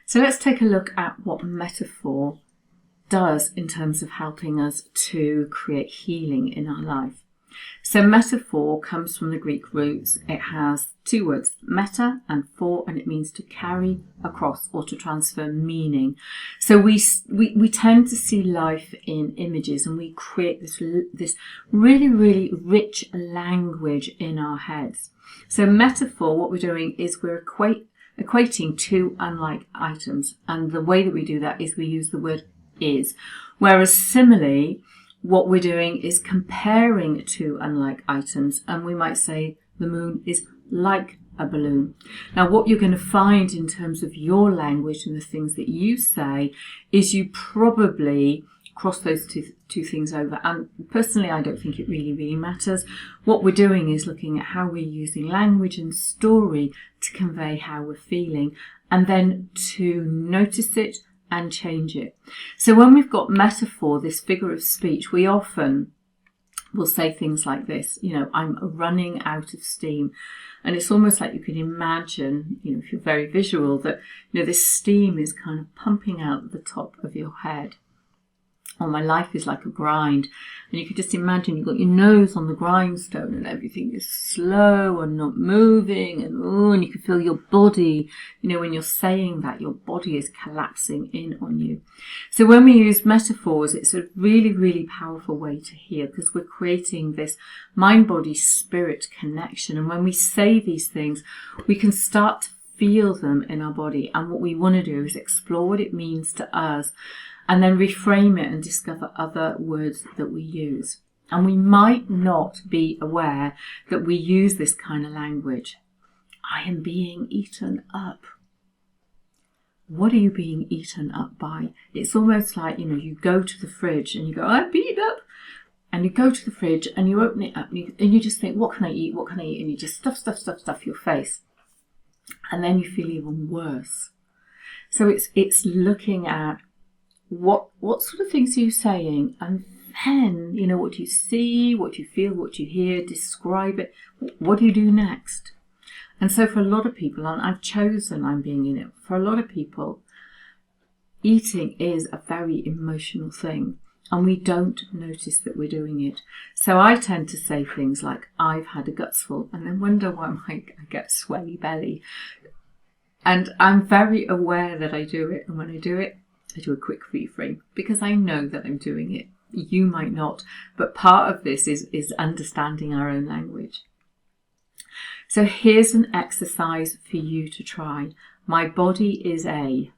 So let's take a look at what metaphor does in terms of helping us to create healing in our life. So metaphor comes from the Greek roots. It has two words, meta and for, and it means to carry across or to transfer meaning. So we tend to see life in images, and we create this really, really rich language in our heads. So metaphor, what we're doing is we're equating two unlike items, and the way that we do that is we use the word is. Whereas simile, what we're doing is comparing two unlike items, and we might say the moon is like a balloon. Now, what you're going to find in terms of your language and the things that you say is you probably cross those two things over. And personally, I don't think it really matters. What we're doing is looking at how we're using language and story to convey how we're feeling, and then to notice it and change it. So when we've got metaphor, this figure of speech, we often will say things like this, I'm running out of steam. And it's almost like you can imagine, if you're very visual, that, this steam is kind of pumping out the top of your head. Or my life is like a grind. And you can just imagine you've got your nose on the grindstone and everything is slow and not moving. And you can feel your body, when you're saying that, your body is collapsing in on you. So when we use metaphors, it's a really, really powerful way to heal, because we're creating this mind, body, spirit connection. And when we say these things, we can start to feel them in our body. And what we want to do is explore what it means to us, and then reframe it and discover other words that we use. And we might not be aware that we use this kind of language. I am being eaten up. What are you being eaten up by? It's almost like, you go to the fridge and you go, I'm beaten up. And you go to the fridge and you open it up and you just think, what can I eat? What can I eat? And you just stuff your face. And then you feel even worse. So it's looking at what sort of things are you saying, and then what do you see, what do you feel, what do you hear, describe it, what do you do next? And so for a lot of people, and I've chosen I'm being in it, for a lot of people, eating is a very emotional thing, and we don't notice that we're doing it. So I tend to say things like, I've had a gutsful, and then wonder why I get swelly belly. And I'm very aware that I do it, and when I do it, I do a quick reframe, because I know that I'm doing it. You might not, but part of this is understanding our own language. So here's an exercise for you to try. My body is a,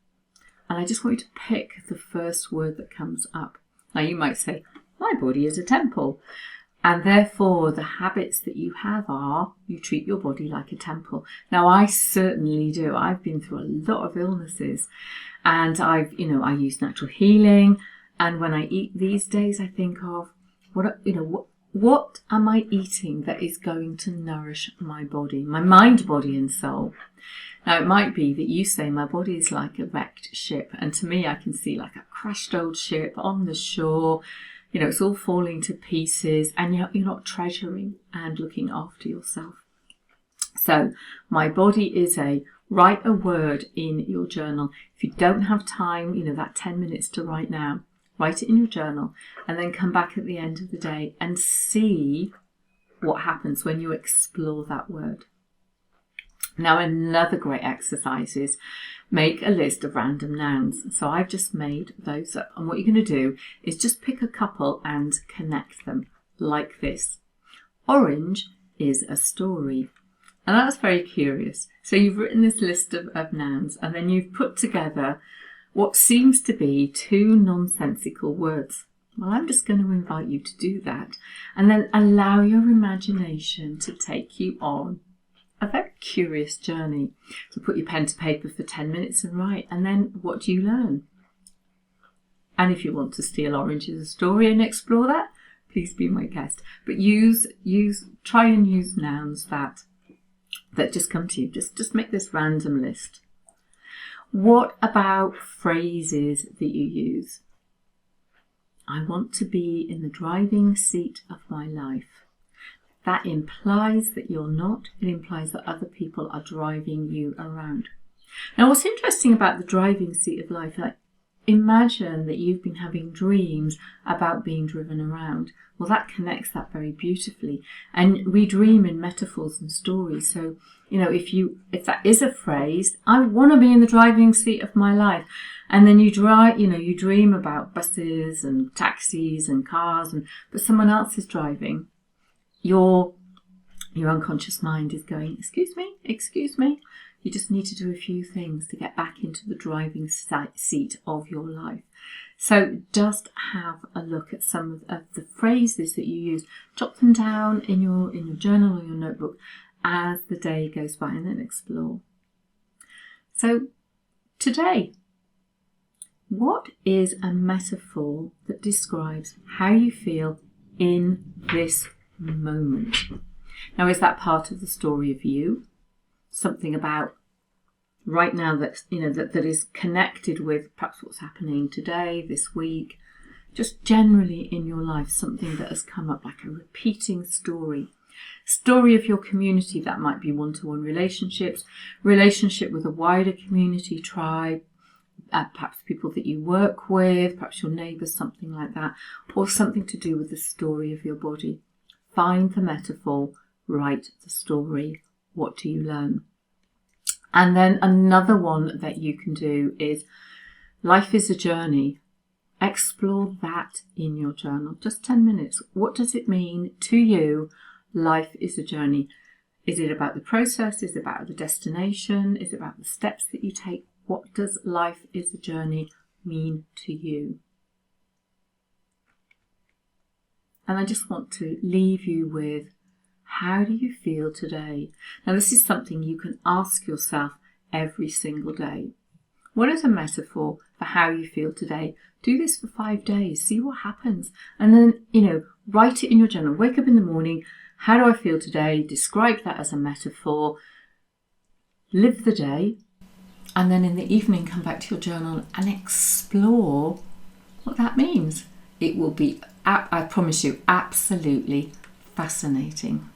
and I just want you to pick the first word that comes up. Now you might say, my body is a temple. And therefore the habits that you have are, you treat your body like a temple. Now I certainly do. I've been through a lot of illnesses, and I use natural healing. And when I eat these days, I think of what am I eating that is going to nourish my body, my mind, body and soul. Now it might be that you say my body is like a wrecked ship. And to me, I can see like a crashed old ship on the shore. It's all falling to pieces, and you're not treasuring and looking after yourself. So my body is a, write a word in your journal. If you don't have time, that 10 minutes to write now, write it in your journal, and then come back at the end of the day and see what happens when you explore that word. Now, another great exercise is make a list of random nouns. So I've just made those up. And what you're going to do is just pick a couple and connect them like this. Orange is a story. And that's very curious. So you've written this list of nouns, and then you've put together what seems to be two nonsensical words. Well, I'm just going to invite you to do that, and then allow your imagination to take you on a very curious journey. So put your pen to paper for 10 minutes and write, and then what do you learn? And if you want to steal Orange as a story and explore that, please be my guest. But try and use nouns that just come to you. Just make this random list. What about phrases that you use? I want to be in the driving seat of my life. That implies that you're not. It implies that other people are driving you around. Now, what's interesting about the driving seat of life, like, imagine that you've been having dreams about being driven around. Well, that connects that very beautifully. And we dream in metaphors and stories. So, if that is a phrase, I want to be in the driving seat of my life. And then you dream about buses and taxis and cars, but someone else is driving. Your unconscious mind is going, excuse me. You just need to do a few things to get back into the driving seat of your life. So just have a look at some of the phrases that you use. Jot them down in your journal or your notebook as the day goes by, and then explore. So today, what is a metaphor that describes how you feel in this moment? Now, is that part of the story of you? Something about right now that is connected with perhaps what's happening today, this week, just generally in your life, something that has come up, like a repeating story of your community. That might be one-to-one relationship with a wider community, tribe, perhaps people that you work with, perhaps your neighbours, something like that, or something to do with the story of your body. Find the metaphor, write the story. What do you learn? And then another one that you can do is life is a journey. Explore that in your journal. Just 10 minutes. What does it mean to you? Life is a journey. Is it about the process? Is it about the destination? Is it about the steps that you take? What does life is a journey mean to you? And I just want to leave you with, how do you feel today? Now, this is something you can ask yourself every single day. What is a metaphor for how you feel today? Do this for 5 days. See what happens. And then, write it in your journal. Wake up in the morning. How do I feel today? Describe that as a metaphor. Live the day. And then in the evening, come back to your journal and explore what that means. It will be, I promise you, absolutely fascinating.